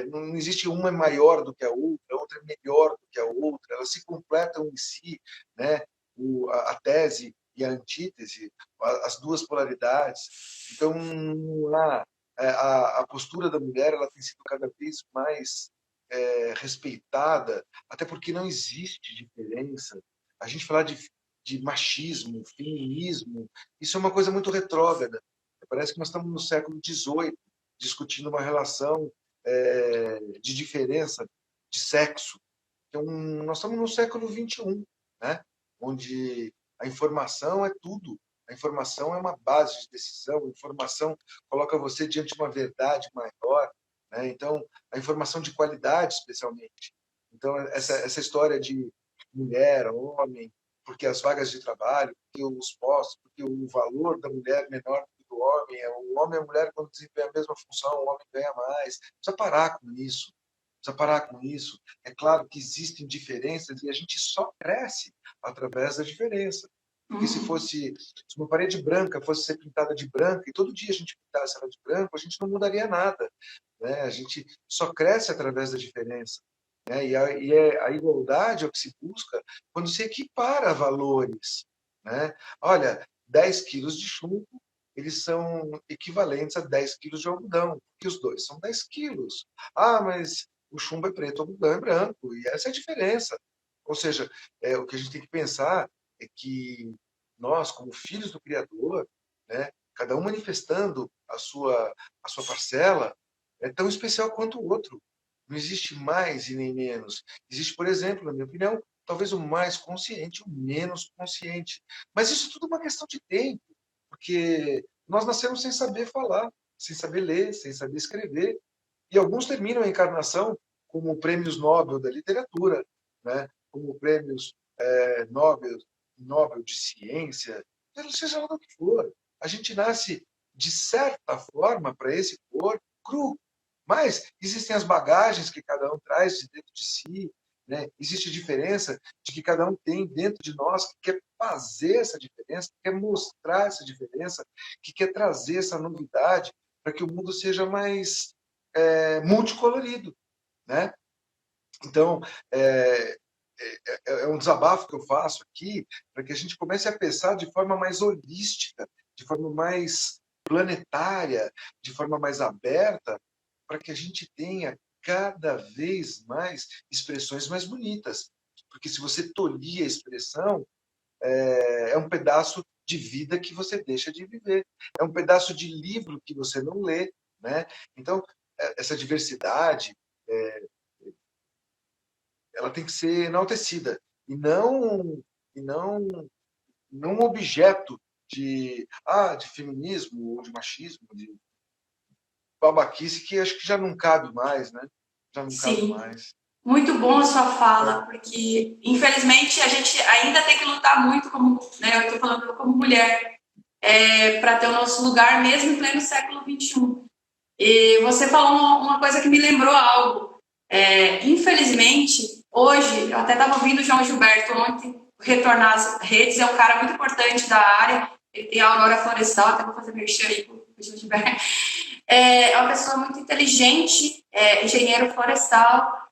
não existe uma é maior do que a outra é melhor do que a outra. Elas se completam em si, né? A tese e a antítese, as duas polaridades. Então, a postura da mulher ela tem sido cada vez mais respeitada, até porque não existe diferença. A gente falar de machismo, feminismo, isso é uma coisa muito retrógrada. Parece que nós estamos no século XVIII, discutindo uma relação de diferença de sexo. Então, nós estamos no século XXI, né? Onde a informação é tudo. A informação é uma base de decisão, a informação coloca você diante de uma verdade maior. Né? Então, a informação de qualidade, especialmente. Então, essa história de mulher, homem, porque as vagas de trabalho, porque os postos, porque o valor da mulher é menor do que do homem, o homem e a mulher, quando desempenham a mesma função, o homem ganha mais. Precisa parar com isso. Precisa parar com isso. É claro que existem diferenças e a gente só cresce através da diferença. Porque se uma parede branca fosse ser pintada de branca e todo dia a gente pintasse ela de branco, a gente não mudaria nada. Né? A gente só cresce através da diferença. Né? A igualdade é o que se busca quando se equipara valores. Né? Olha, 10 quilos de chumbo, eles são equivalentes a 10 quilos de algodão, porque os dois são 10 quilos. Ah, mas o chumbo é preto, o algodão é branco, e essa é a diferença. Ou seja, o que a gente tem que pensar é que nós, como filhos do Criador, né, cada um manifestando a sua parcela, é tão especial quanto o outro. Não existe mais e nem menos. Existe, por exemplo, na minha opinião, talvez o mais consciente, o menos consciente. Mas isso tudo é uma questão de tempo, porque nós nascemos sem saber falar, sem saber ler, sem saber escrever. E alguns terminam a encarnação como prêmios Nobel da literatura, né? Como prêmios Nobel de ciência, seja lá o que for. A gente nasce, de certa forma, para esse corpo cru. Mas existem as bagagens que cada um traz de dentro de si, né? Existe a diferença de que cada um tem dentro de nós que quer fazer essa diferença, que quer mostrar essa diferença, que quer trazer essa novidade para que o mundo seja mais multicolorido, né? Então, é um desabafo que eu faço aqui para que a gente comece a pensar de forma mais holística, de forma mais planetária, de forma mais aberta, para que a gente tenha cada vez mais expressões mais bonitas. Porque se você tolir a expressão, é um pedaço de vida que você deixa de viver. É um pedaço de livro que você não lê, né? Então, essa diversidade, ela tem que ser enaltecida e não um objeto de feminismo ou de machismo, de babaquice que acho que já não cabe mais, né? Já não cabe Sim. mais. Muito bom a sua fala, porque, infelizmente, a gente ainda tem que lutar muito como, né, eu estou falando como mulher, para ter o nosso lugar mesmo em pleno século XXI. E você falou uma coisa que me lembrou algo. Infelizmente, hoje, eu até estava ouvindo o João Gilberto ontem retornar às redes, é um cara muito importante da área, ele tem a Aurora Florestal, até vou fazer merchan aí com o João Gilberto. É uma pessoa muito inteligente, engenheiro florestal,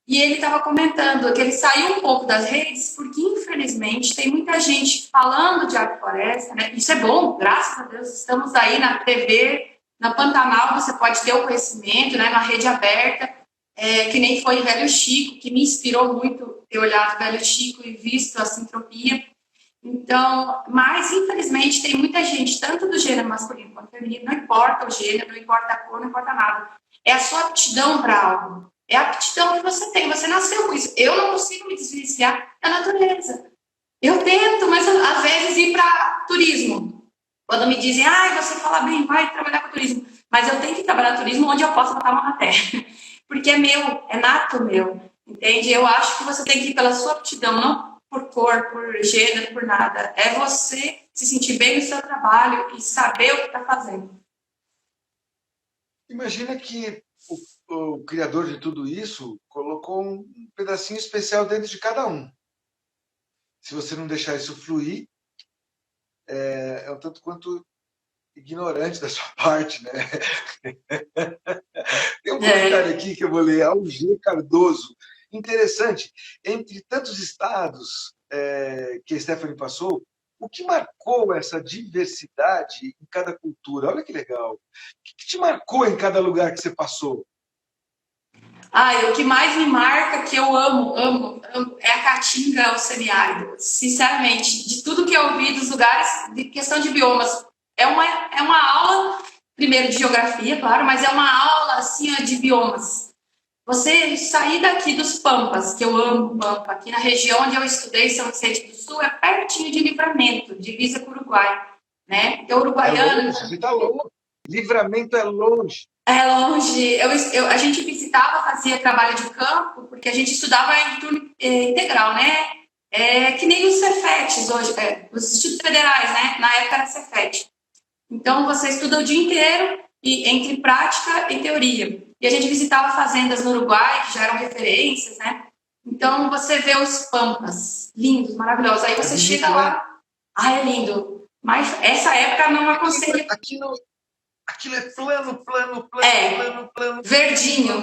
e ele estava comentando que ele saiu um pouco das redes porque, infelizmente, tem muita gente falando de agrofloresta, né? Isso é bom, graças a Deus, estamos aí na TV, na Pantanal, você pode ter o conhecimento, né? Na rede aberta, que nem foi Velho Chico, que me inspirou muito ter olhado Velho Chico e visto a sintropia. Então, mas, infelizmente, tem muita gente, tanto do gênero masculino quanto feminino, não importa o gênero, não importa a cor, não importa nada. É a sua aptidão para algo. É a aptidão que você tem, você nasceu com isso. Eu não consigo me desvencilhar da natureza. Eu tento, mas às vezes ir para turismo. Quando me dizem, você fala bem, vai trabalhar com turismo. Mas eu tenho que trabalhar turismo onde eu possa botar a mão na terra. Porque é meu, é nato meu. Entende? Eu acho que você tem que ir pela sua aptidão, não por cor, por gênero, por nada. É você se sentir bem no seu trabalho e saber o que está fazendo. Imagina que o criador de tudo isso colocou um pedacinho especial dentro de cada um. Se você não deixar isso fluir, é um tanto quanto ignorante da sua parte, né? Tem um comentário aqui que eu vou ler, Alger Cardoso. Interessante, entre tantos estados que a Stephanie passou, o que marcou essa diversidade em cada cultura? Olha que legal. O que te marcou em cada lugar que você passou? O que mais me marca, que eu amo, é a caatinga ao semiárido. Sinceramente, de tudo que eu vi dos lugares, de questão de biomas, é uma aula, primeiro de geografia, claro, mas é uma aula assim de biomas. Você sair daqui dos Pampas, que eu amo Pampa, aqui na região onde eu estudei, São Vicente do Sul, é pertinho de Livramento, divisa com o Uruguai, né? É uruguaiano. É longe, você está longe. Livramento é longe. É longe. A gente visitava, fazia trabalho de campo, porque a gente estudava em turno integral, né? Que nem os Cefetes hoje, os institutos federais, né? Na época era Cefet. Então, você estuda o dia inteiro, entre prática e teoria. E a gente visitava fazendas no Uruguai, que já eram referências, né? Então, você vê os pampas, lindos, maravilhosos. Aí você chega lá, é lindo. Mas essa época não aconselho. Aquilo é plano. Verdinho.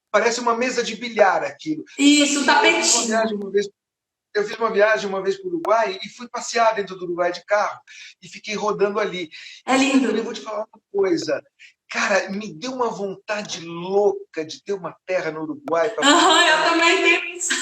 Parece uma mesa de bilhar aquilo. Isso, tapetinho. Eu fiz uma viagem uma vez para o Uruguai e fui passear dentro do Uruguai de carro e fiquei rodando ali. É lindo. Eu vou te falar uma coisa. Cara, me deu uma vontade louca de ter uma terra no Uruguai. Eu também tenho isso.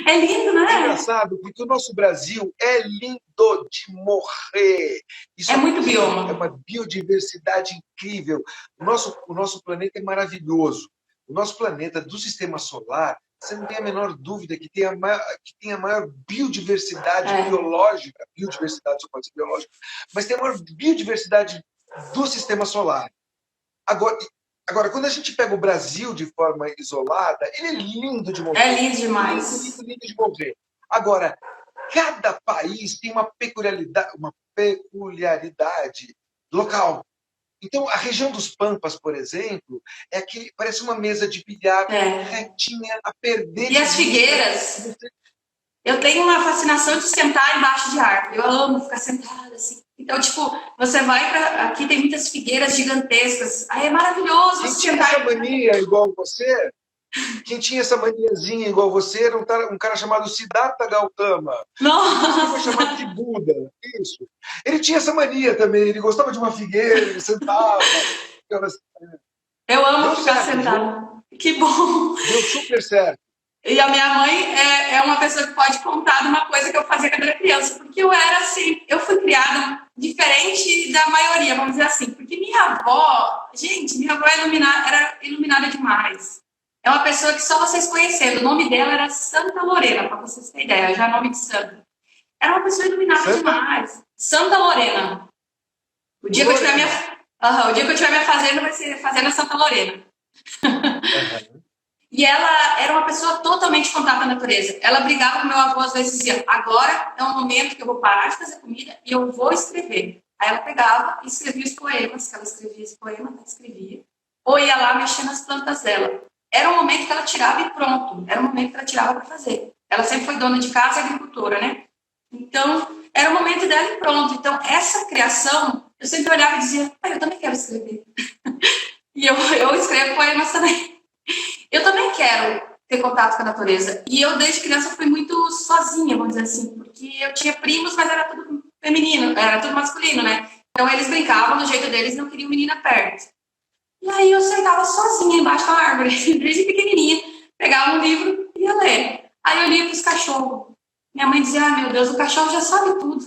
É lindo, né? É engraçado, porque o nosso Brasil é lindo de morrer. Isso é muito bioma. É uma biodiversidade incrível. O nosso planeta é maravilhoso. O nosso planeta do sistema solar, você não tem a menor dúvida que tem a maior biodiversidade biológica. Biodiversidade só pode ser biológica, mas tem a maior biodiversidade do sistema solar. Agora, quando a gente pega o Brasil de forma isolada, ele é lindo de morrer. É lindo demais. Lindo de morrer. Agora, cada país tem uma peculiaridade local. Então, a região dos Pampas, por exemplo, parece uma mesa de bilhar retinha a perder. E as figueiras? Eu tenho uma fascinação de sentar embaixo de árvore. Eu amo ficar sentada assim. Então, você vai para... Aqui tem muitas figueiras gigantescas. Aí é maravilhoso. Quem tinha essa mania igual você, quem tinha essa maniazinha igual você, era um cara chamado Siddhartha Gautama. Nossa! Ele foi chamado de Buda. Isso. Ele tinha essa mania também. Ele gostava de uma figueira, ele sentava. Eu amo ficar sentada. Que bom! Deu super certo. E a minha mãe é uma pessoa que pode contar de uma coisa que eu fazia quando era criança, porque eu era assim, eu fui criada diferente da maioria, vamos dizer assim, porque minha avó, gente, minha avó era iluminada demais. É uma pessoa que só vocês conhecendo, o nome dela era Santa Lorena, para vocês terem ideia, já é nome de santa. Era uma pessoa iluminada Santa demais. Santa Lorena. O dia que eu tiver Lorena. o dia que eu tiver minha fazenda vai ser Fazenda Santa Lorena. Uhum. E ela era uma pessoa totalmente contato com a natureza. Ela brigava com meu avô, às vezes dizia, agora é um momento que eu vou parar de fazer comida e eu vou escrever. Aí ela pegava e escrevia os poemas, que ela escrevia esse poema, ela escrevia. Ou ia lá mexer nas plantas dela. Era um momento que ela tirava e pronto. Era um momento que ela tirava para fazer. Ela sempre foi dona de casa e agricultora, né? Então, era o momento dela e pronto. Então, essa criação, eu sempre olhava e dizia, eu também quero escrever. E eu escrevo poemas também. Eu também quero ter contato com a natureza. E eu, desde criança, fui muito sozinha, vamos dizer assim, porque eu tinha primos, mas era tudo feminino, era tudo masculino, né? Então eles brincavam do jeito deles, não queriam menina perto. E aí eu sentava sozinha embaixo da árvore, desde pequenininha, pegava um livro e ia ler. Aí eu lia para os cachorros. Minha mãe dizia, meu Deus, o cachorro já sabe tudo.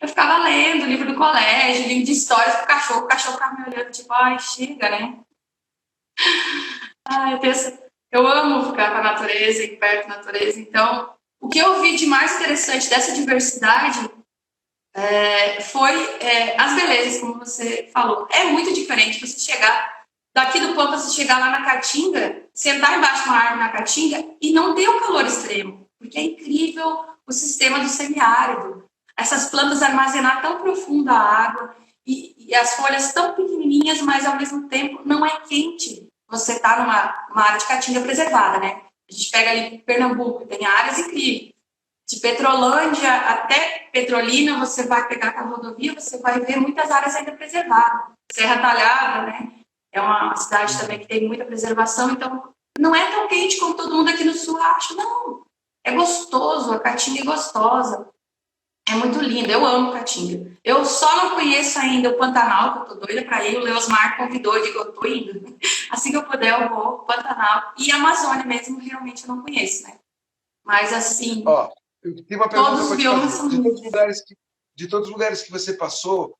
Eu ficava lendo livro do colégio, livro de histórias pro cachorro, o cachorro ficava me olhando, tipo, ai, chega, né? Eu amo ficar com a natureza e perto da natureza. Então, o que eu vi de mais interessante dessa diversidade foi as belezas, como você falou. É muito diferente você chegar daqui do Pampa, você chegar lá na Caatinga, sentar embaixo de uma árvore na Caatinga e não ter o calor extremo, porque é incrível o sistema do semiárido. Essas plantas armazenar tão profunda a água e as folhas tão pequenininhas, mas ao mesmo tempo não é quente. Você está numa área de Caatinga preservada, né? A gente pega ali Pernambuco, tem áreas incríveis. De Petrolândia até Petrolina, você vai pegar a rodovia, você vai ver muitas áreas ainda preservadas. Serra Talhada, né? É uma cidade também que tem muita preservação, então não é tão quente como todo mundo aqui no sul acha, não. É gostoso, a Caatinga é gostosa. É muito linda, eu amo Caatinga. Eu só não conheço ainda o Pantanal, que eu tô doida para ir. O Leosmar convidou, eu digo, eu tô indo. Assim que eu puder, eu vou. Pantanal. E a Amazônia mesmo, realmente eu não conheço, né? Mas assim, Ó, eu tenho uma pergunta todos os para te biomas fazer. são lindos. De todos os lugares que você passou,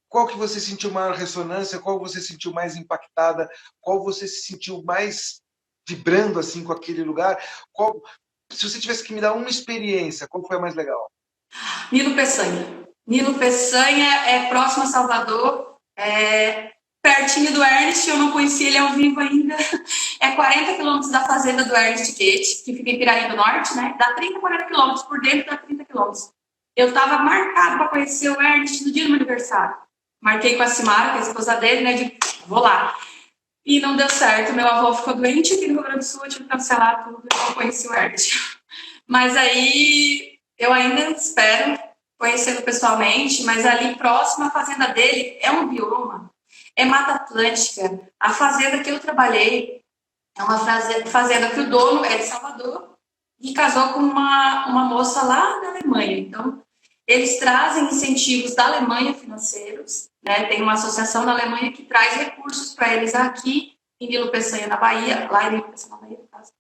qual que você sentiu maior ressonância? Qual você sentiu mais impactada? Qual você se sentiu mais vibrando assim com aquele lugar? Se você tivesse que me dar uma experiência, qual foi a mais legal? Nilo Peçanha. Nilo Peçanha é próximo a Salvador, pertinho do Ernest, eu não conheci ele ao vivo ainda. É 40 quilômetros da fazenda do Ernest Kate, que fica em Piraí do Norte, né? Dá 30, 40 quilômetros, por dentro dá 30 quilômetros. Eu estava marcado para conhecer o Ernest no dia do meu aniversário. Marquei com a Simara, que é a esposa dele, né? De vou lá. E não deu certo. Meu avô ficou doente aqui no Rio Grande do Sul, eu tive que cancelar tudo, eu não conheci o Ernest. Mas aí eu ainda espero conhecê-lo pessoalmente, mas ali próximo à fazenda dele é um bioma, é Mata Atlântica. A fazenda que eu trabalhei é uma fazenda que o dono é de Salvador e casou com uma moça lá da Alemanha. Então, eles trazem incentivos da Alemanha financeiros, né? Tem uma associação da Alemanha que traz recursos para eles aqui em Nilo Peçanha, na Bahia, lá em Nilo Peçanha, na Bahia, no caso.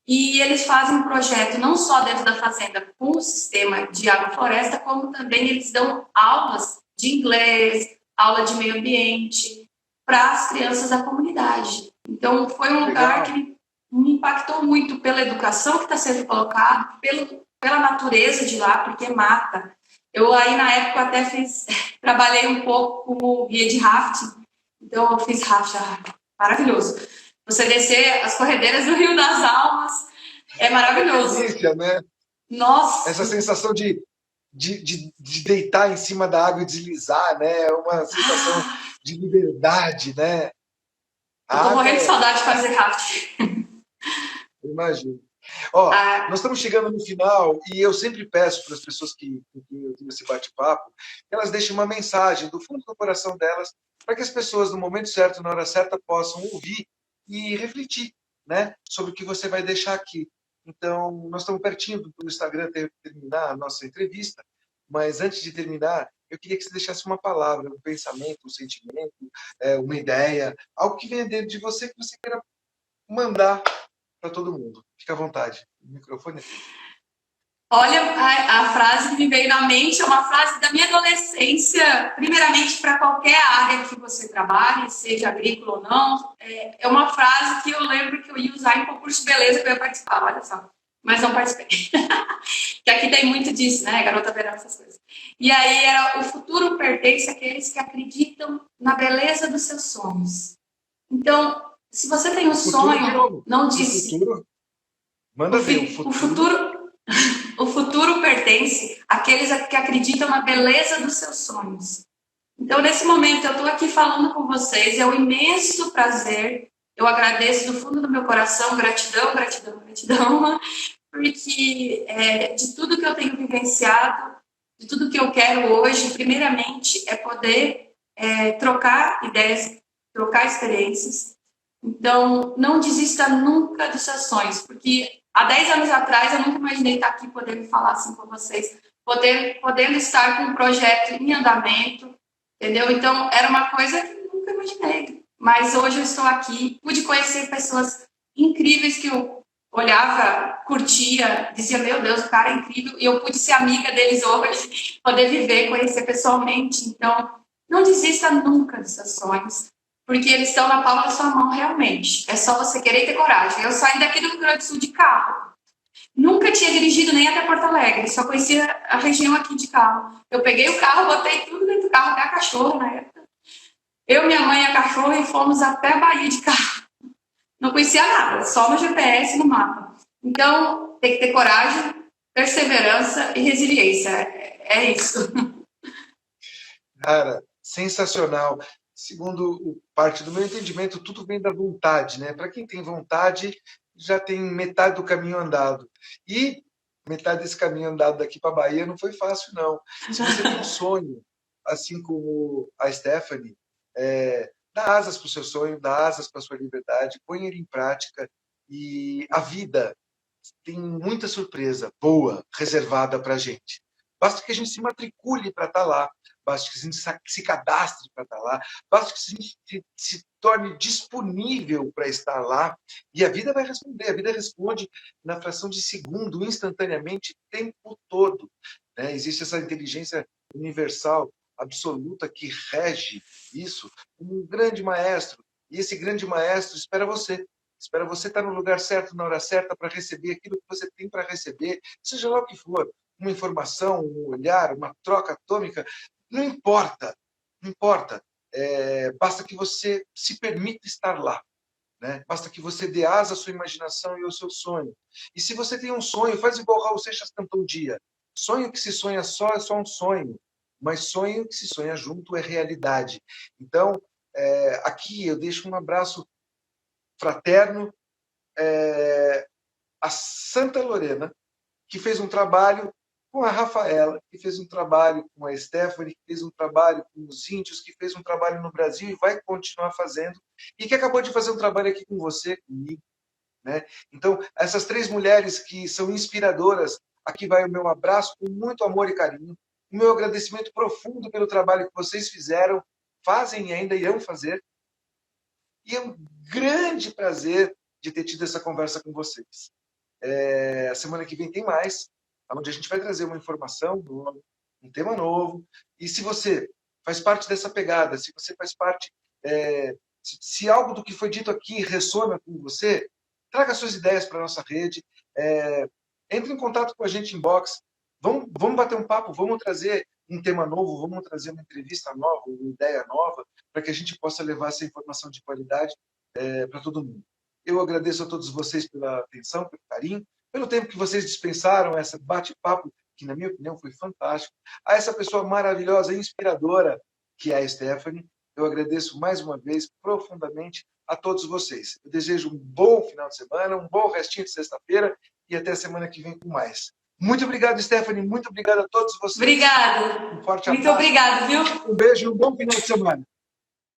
E eles fazem um projeto não só dentro da fazenda com o sistema de agrofloresta, como também eles dão aulas de inglês, aula de meio ambiente para as crianças da comunidade. Então, foi um lugar que me impactou muito pela educação que está sendo colocada, pela natureza de lá, porque mata. Eu aí, na época, até trabalhei um pouco como guia de rafting. Então, eu fiz rafting, maravilhoso. Você descer as corredeiras do Rio das Almas é maravilhoso. Delícia, né? Nossa! Essa sensação de deitar em cima da água e deslizar, né? É uma sensação de liberdade, né? Eu tô morrendo de saudade de fazer rafting. Imagino. Ó, nós estamos chegando no final e eu sempre peço para as pessoas que eu tenho esse bate-papo que elas deixem uma mensagem do fundo do coração delas para que as pessoas, no momento certo, na hora certa, possam ouvir e refletir, né, sobre o que você vai deixar aqui. Então, nós estamos pertinho do Instagram terminar a nossa entrevista, mas antes de terminar, eu queria que você deixasse uma palavra, um pensamento, um sentimento, uma ideia, algo que venha dentro de você que você queira mandar para todo mundo. Fica à vontade. O microfone é teu. Olha, a frase que me veio na mente é uma frase da minha adolescência, primeiramente para qualquer área que você trabalhe, seja agrícola ou não. É uma frase que eu lembro que eu ia usar em concurso de beleza que eu ia participar, olha só. Mas não participei. Que aqui tem muito disso, né? Garota verão, essas coisas. E aí era: o futuro pertence àqueles que acreditam na beleza dos seus sonhos. Então, se você tem um sonho, não desista. Manda ver, o futuro pertence àqueles que acreditam na beleza dos seus sonhos. Então, nesse momento, eu estou aqui falando com vocês, é um imenso prazer. Eu agradeço do fundo do meu coração, gratidão, gratidão, gratidão, porque de tudo que eu tenho vivenciado, de tudo que eu quero hoje, primeiramente, é poder trocar ideias, trocar experiências. Então, não desista nunca dos seus sonhos, porque há 10 anos atrás eu nunca imaginei estar aqui podendo falar assim com vocês, podendo estar com um projeto em andamento, entendeu? Então, era uma coisa que eu nunca imaginei. Mas hoje eu estou aqui, pude conhecer pessoas incríveis que eu olhava, curtia, dizia: meu Deus, o cara é incrível, e eu pude ser amiga deles hoje, poder viver, conhecer pessoalmente. Então, não desista nunca dos seus sonhos, porque eles estão na palma da sua mão realmente. É só você querer e ter coragem. Eu saí daqui do Rio Grande do Sul de carro. Nunca tinha dirigido nem até Porto Alegre, só conhecia a região aqui de carro. Eu peguei o carro, botei tudo dentro do carro, até a cachorra na época. Eu, minha mãe e a cachorra, e fomos até a Bahia de carro. Não conhecia nada, só no GPS e no mapa. Então, tem que ter coragem, perseverança e resiliência. É isso. Cara, sensacional. Segundo parte do meu entendimento, tudo vem da vontade, né? Para quem tem vontade, já tem metade do caminho andado. E metade desse caminho andado daqui para a Bahia não foi fácil, não. Se você tem um sonho, assim como a Stephanie, dá asas para o seu sonho, dá asas para a sua liberdade, põe ele em prática, e a vida tem muita surpresa boa reservada para a gente. Basta que a gente se matricule para estar lá, basta que a gente se cadastre para estar lá, basta que a gente se torne disponível para estar lá, e a vida vai responder. A vida responde na fração de segundo, instantaneamente, o tempo todo. Né? Existe essa inteligência universal, absoluta, que rege isso, um grande maestro, e esse grande maestro espera você. Espera você estar no lugar certo, na hora certa, para receber aquilo que você tem para receber, seja lá o que for. Uma informação, um olhar, uma troca atômica, não importa, não importa. Basta que você se permita estar lá. Né? Basta que você dê asa à sua imaginação e ao seu sonho. E se você tem um sonho, faz igual Raul Seixas cantou um dia. Sonho que se sonha só é só um sonho, mas sonho que se sonha junto é realidade. Então, aqui eu deixo um abraço fraterno a Santa Lorena, que fez um trabalho com a Rafaela, que fez um trabalho com a Stephanie, que fez um trabalho com os índios, que fez um trabalho no Brasil e vai continuar fazendo, e que acabou de fazer um trabalho aqui com você, comigo. Né? Então, essas 3 mulheres que são inspiradoras, aqui vai o meu abraço com muito amor e carinho, o meu agradecimento profundo pelo trabalho que vocês fizeram, fazem e ainda irão fazer, e é um grande prazer de ter tido essa conversa com vocês. A semana que vem tem mais, onde a gente vai trazer uma informação nova, um tema novo. E se você faz parte dessa pegada, se você faz parte, se algo do que foi dito aqui ressona com você, traga suas ideias para a nossa rede, entre em contato com a gente em inbox, vamos bater um papo, vamos trazer um tema novo, vamos trazer uma entrevista nova, uma ideia nova, para que a gente possa levar essa informação de qualidade para todo mundo. Eu agradeço a todos vocês pela atenção, pelo carinho, pelo tempo que vocês dispensaram, esse bate-papo, que na minha opinião foi fantástico, a essa pessoa maravilhosa e inspiradora que é a Stephanie. Eu agradeço mais uma vez profundamente a todos vocês. Eu desejo um bom final de semana, um bom restinho de sexta-feira e até a semana que vem com mais. Muito obrigado, Stephanie. Muito obrigado a todos vocês. Obrigada. Um forte abraço. Muito obrigado, viu? Um beijo e um bom final de semana.